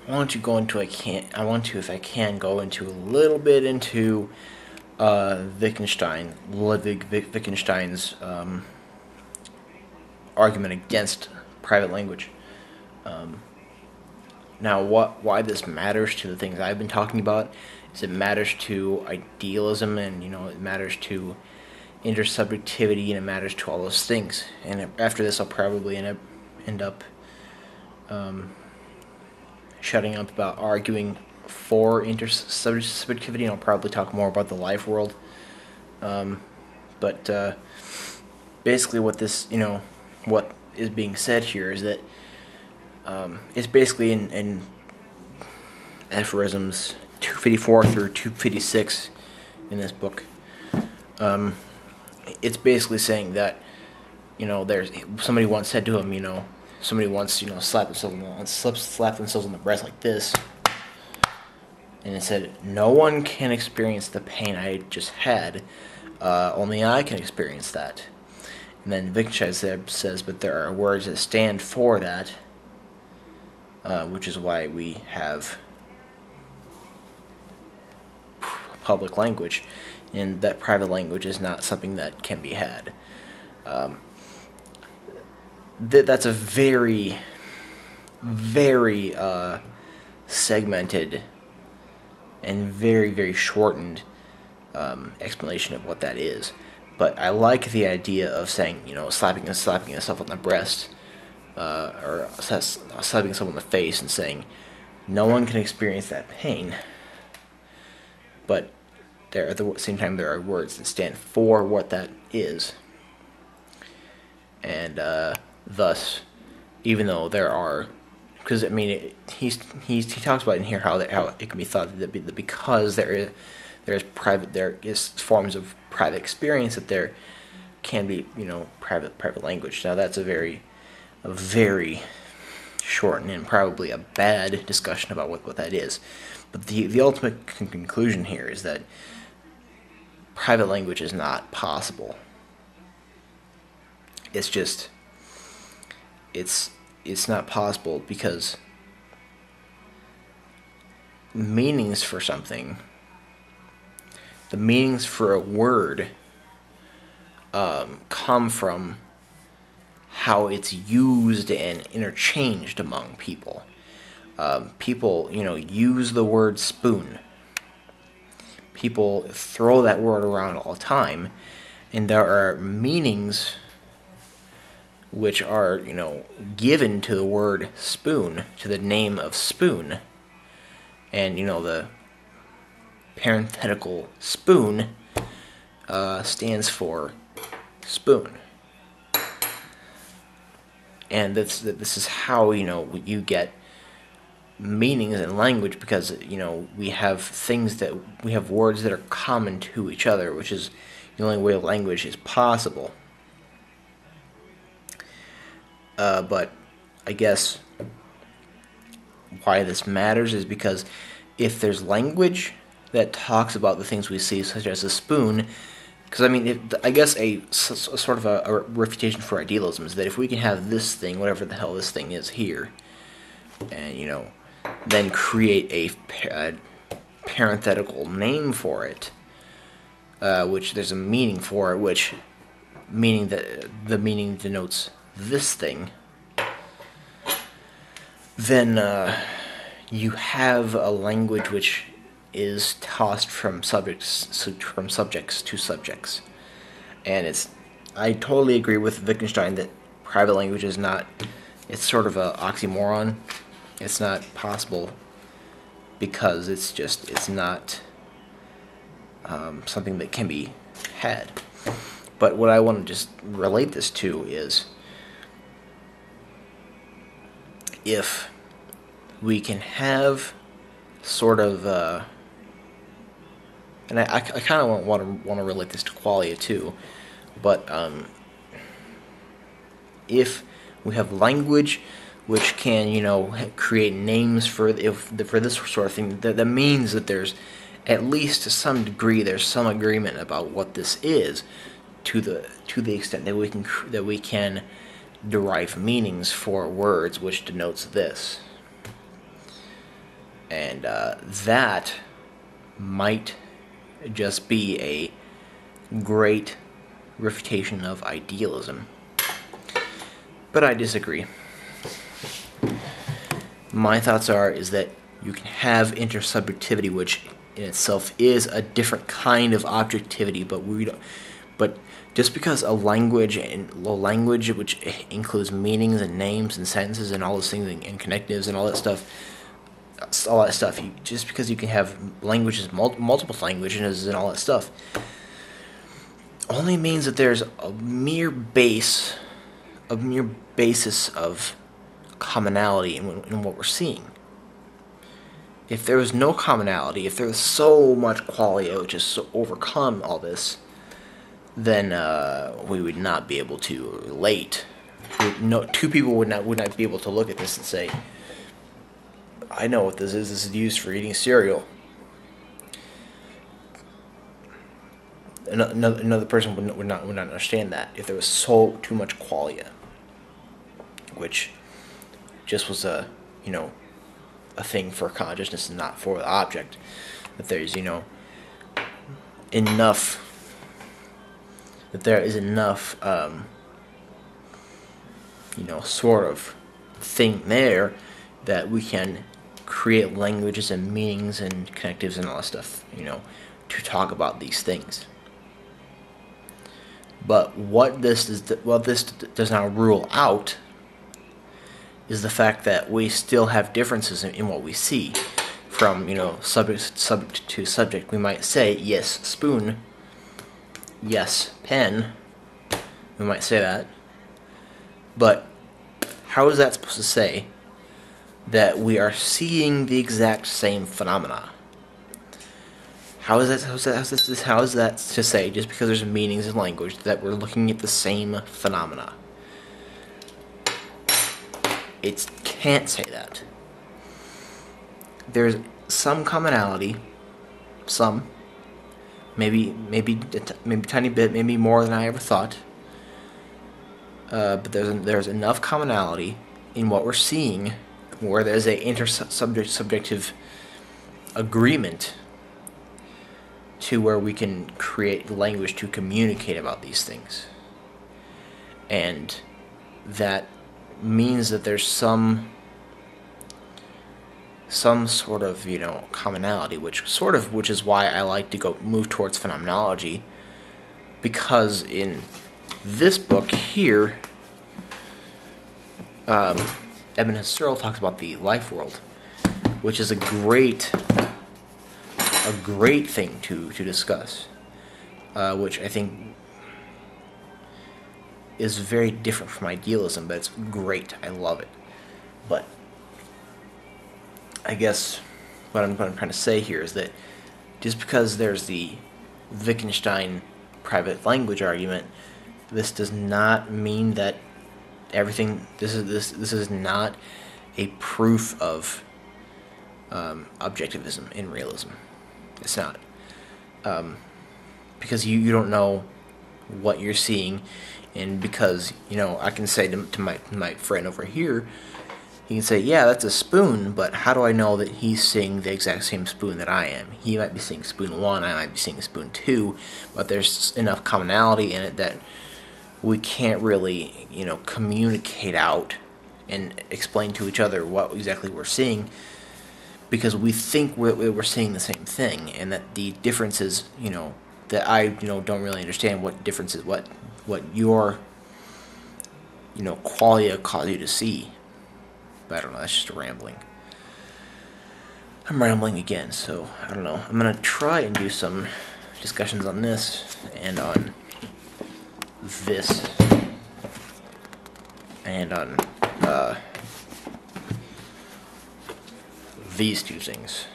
I want to go into I want to, if I can, go into a little bit into Ludwig Wittgenstein's argument against private language. Now, why this matters to the things I've been talking about is it matters to idealism, and it matters to intersubjectivity, and it matters to all those things. And after this, I'll probably end up shutting up about arguing for intersubjectivity, and I'll probably talk more about the life world. But basically, what is being said here is that it's basically in aphorisms 254 through 256 in this book. It's basically saying that there's somebody once said to him, somebody once slapped themselves on the breast like this, and it said, "No one can experience the pain I just had. Only I can experience that." And then Wittgenstein says, "But there are words that stand for that, which is why we have public language, and that private language is not something that can be had." That's a very, very segmented and very, very shortened explanation of what that is. But I like the idea of saying, slapping yourself on the breast, or slapping yourself on the face, and saying, no one can experience that pain. But at the same time, there are words that stand for what that is. And thus, even though there are, because he talks about in here how it can be thought that because there is forms of private experience, that there can be private language. Now that's a very short and probably a bad discussion about what that is. But the ultimate conclusion here is that private language is not possible. It's not possible because meanings for something, the meanings for a word, come from how it's used and interchanged among people. People, use the word spoon. People throw that word around all the time, and there are meanings which are, given to the word spoon, to the name of spoon. And, the parenthetical spoon stands for spoon. And this is how, you get meanings in language, because, we have words that are common to each other, which is the only way language is possible. But I guess why this matters is because if there's language that talks about the things we see, such as a spoon, because I guess a sort of a refutation for idealism is that if we can have this thing, whatever the hell this thing is here, and then create a parenthetical name for it, which there's a meaning for it, which meaning that the meaning denotes this thing, then you have a language which is tossed from subjects to subjects. And I totally agree with Wittgenstein that private language is not, it's sort of an oxymoron. It's not possible because it's not something that can be had. But what I want to just relate this to is, if we can have sort of, and I kind of want to relate this to qualia too, but if we have language which can create names for this sort of thing, that means that there's, at least to some degree, there's some agreement about what this is, to the extent that we can derive meanings for words which denotes this. And that might just be a great refutation of idealism. But I disagree. My thoughts is that you can have intersubjectivity, which in itself is a different kind of objectivity, but just because a language which includes meanings and names and sentences and all those things and connectives and all that stuff, just because you can have languages, multiple languages and all that stuff, only means that there's a mere basis of commonality in what we're seeing. If there was no commonality, if there was so much qualia just to overcome all this, then we would not be able to relate. Two people would not be able to look at this and say, I know what this is. This is used for eating cereal. Another person would not understand that if there was too much qualia, which just was a thing for consciousness and not for the object. That there is enough sort of thing there that we can create languages and meanings and connectives and all that stuff, to talk about these things. But what this does not rule out is the fact that we still have differences in what we see. From subject to subject, we might say yes spoon, yes pen. We might say that, but how is that supposed to say that we are seeing the exact same phenomena? How is that to say, just because there's meanings in language, that we're looking at the same phenomena? It can't say that. There's some commonality, maybe a tiny bit, maybe more than I ever thought. But there's enough commonality in what we're seeing, where there's a intersubjective agreement to where we can create language to communicate about these things. And that means that there's some sort of commonality, which is why I like to move towards phenomenology, because in this book here, Eben Husserl talks about the life world, which is a great thing to discuss, which I think is very different from idealism, but it's great. I love it. But I guess what I'm trying to say here is that just because there's the Wittgenstein private language argument, this does not mean that everything. This is not a proof of objectivism in realism. It's not, because you don't know what you're seeing, and because I can say to my friend over here, he can say, yeah, that's a spoon, but how do I know that he's seeing the exact same spoon that I am? He might be seeing spoon 1, I might be seeing spoon 2, but there's enough commonality in it that we can't really communicate out and explain to each other what exactly we're seeing, because we think we're seeing the same thing, and that the differences, that I don't really understand what differences, what your qualia cause you to see. But I don't know, that's just rambling. I'm rambling again, so I don't know. I'm gonna try and do some discussions on this and on this and on these two things.